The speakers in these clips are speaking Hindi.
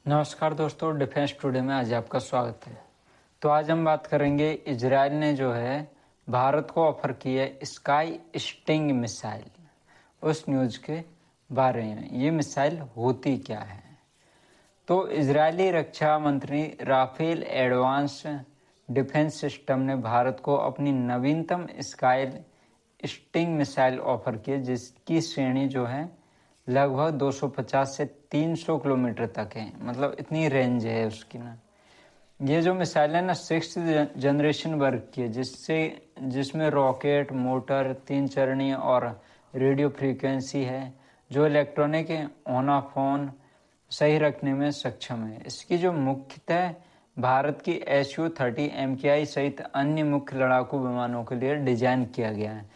नमस्कार दोस्तों, डिफेंस टुडे में आज आपका स्वागत है। तो आज हम बात करेंगे इजराइल ने जो है भारत को ऑफर की है स्काई स्टिंग मिसाइल, उस न्यूज के बारे में। ये मिसाइल होती क्या है? तो इजरायली रक्षा मंत्री राफेल एडवांस डिफेंस सिस्टम ने भारत को अपनी नवीनतम स्काई स्टिंग मिसाइल ऑफर की है, जिसकी श्रेणी जो है लगभग 250 से 300 किलोमीटर तक है। मतलब इतनी रेंज है उसकी ना। ये जो मिसाइल है ना 6th जनरेशन वर्क की है, जिसमें रॉकेट, मोटर, 3 चरणीय और रेडियो फ्रीक्वेंसी है, जो इलेक्ट्रॉनिक ऑन ऑफ ऑन सही रखने में सक्षम है। इसकी जो मुख्यतः भारत की Su-30 MKI सहित अन्य मुख्य लड़ाकू विमानों के लिए डिजाइन किया गया है,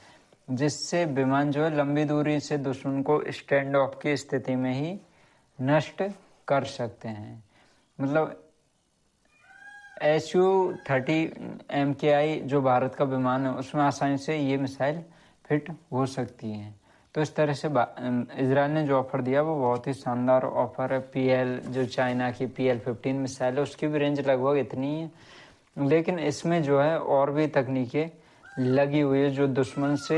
जिससे विमान जो है लंबी दूरी से दुश्मन को स्टैंड ऑफ की स्थिति में ही नष्ट कर सकते हैं। मतलब Su-30 MKI जो भारत का विमान है उसमें आसानी से ये मिसाइल फिट हो सकती है। तो इस तरह से इजराइल ने जो ऑफर दिया वो बहुत ही शानदार ऑफर है। जो चाइना की PL-15 मिसाइल है उसकी भी रेंज लगभग इतनी है, लेकिन इसमें जो है और भी तकनीकें लगी हुई है जो दुश्मन से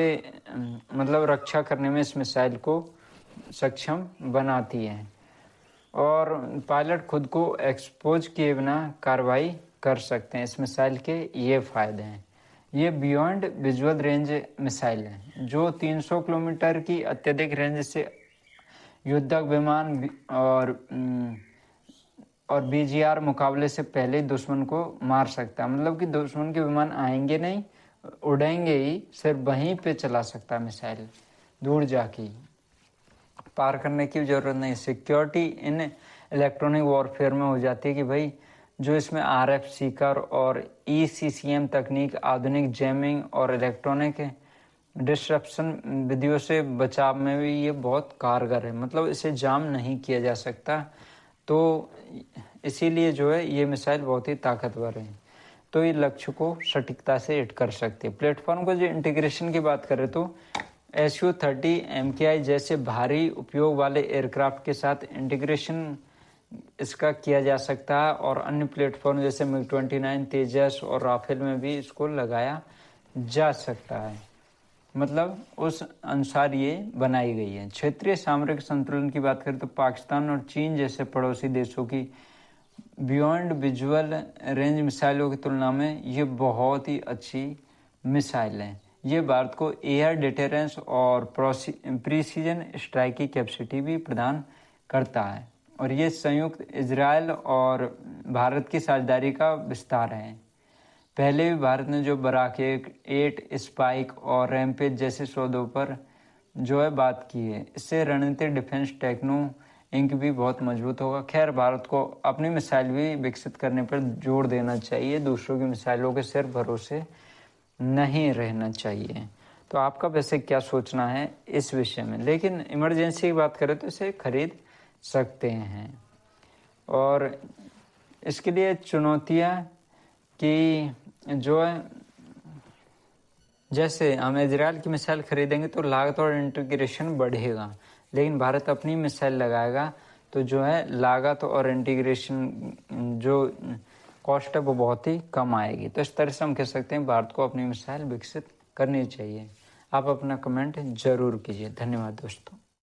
मतलब रक्षा करने में इस मिसाइल को सक्षम बनाती है, और पायलट खुद को एक्सपोज किए बिना कार्रवाई कर सकते हैं। इस मिसाइल के ये फायदे हैं। ये बियॉन्ड विजुअल रेंज मिसाइल है जो 300 किलोमीटर की अत्यधिक रेंज से युद्धक विमान और BGR मुकाबले से पहले दुश्मन को मार सकता है। मतलब कि दुश्मन के विमान आएंगे नहीं, उड़ेंगे ही, सिर्फ वहीं पे चला सकता है मिसाइल, दूर जाके पार करने की जरूरत नहीं। सिक्योरिटी इन इलेक्ट्रॉनिक वॉरफेयर में हो जाती है कि भाई जो इसमें RF सीकर और ECCM तकनीक आधुनिक जैमिंग और इलेक्ट्रॉनिक डिस्ट्रप्शन विधियों से बचाव में भी ये बहुत कारगर है। मतलब इसे जाम नहीं किया जा सकता, तो इसीलिए जो है ये मिसाइल बहुत ही ताकतवर है। तो ये लक्ष्य को सटीकता से हिट कर सकती है। प्लेटफॉर्म को जो इंटीग्रेशन की बात करें तो Su-30 MKI जैसे भारी उपयोग वाले एयरक्राफ्ट के साथ इंटीग्रेशन इसका किया जा सकता है, और अन्य प्लेटफॉर्म जैसे MiG-29, तेजस और राफेल में भी इसको लगाया जा सकता है। मतलब उस अनुसार ये बनाई गई है। क्षेत्रीय सामरिक संतुलन की बात करें तो पाकिस्तान और चीन जैसे पड़ोसी देशों की बियॉन्ड विजुअल रेंज मिसाइलों की तुलना में ये बहुत ही अच्छी मिसाइल है। ये भारत को एयर डिटेरेंस और प्रीसीजन स्ट्राइक की कैपेसिटी भी प्रदान करता है, और ये संयुक्त इजरायल और भारत की साझेदारी का विस्तार है। पहले भी भारत ने जो बराक 8, स्पाइक और रैम्पेज जैसे सौदों पर जो है बात की है। इससे रणनीतिक डिफेंस टेक्नो इंक भी बहुत मजबूत होगा। खैर, भारत को अपनी मिसाइल भी विकसित करने पर जोर देना चाहिए, दूसरों की मिसाइलों के सिर्फ भरोसे नहीं रहना चाहिए। तो आपका वैसे क्या सोचना है इस विषय में? लेकिन इमरजेंसी की बात करें तो इसे खरीद सकते हैं, और इसके लिए चुनौतियां कि जो है जैसे हम इजराइल की मिसाइल खरीदेंगे तो लागत और इंटीग्रेशन बढ़ेगा, लेकिन भारत अपनी मिसाइल लगाएगा तो जो है लागत और इंटीग्रेशन जो कॉस्ट है वो बहुत ही कम आएगी। तो इस तरह से हम कह सकते हैं भारत को अपनी मिसाइल विकसित करनी चाहिए। आप अपना कमेंट जरूर कीजिए। धन्यवाद दोस्तों।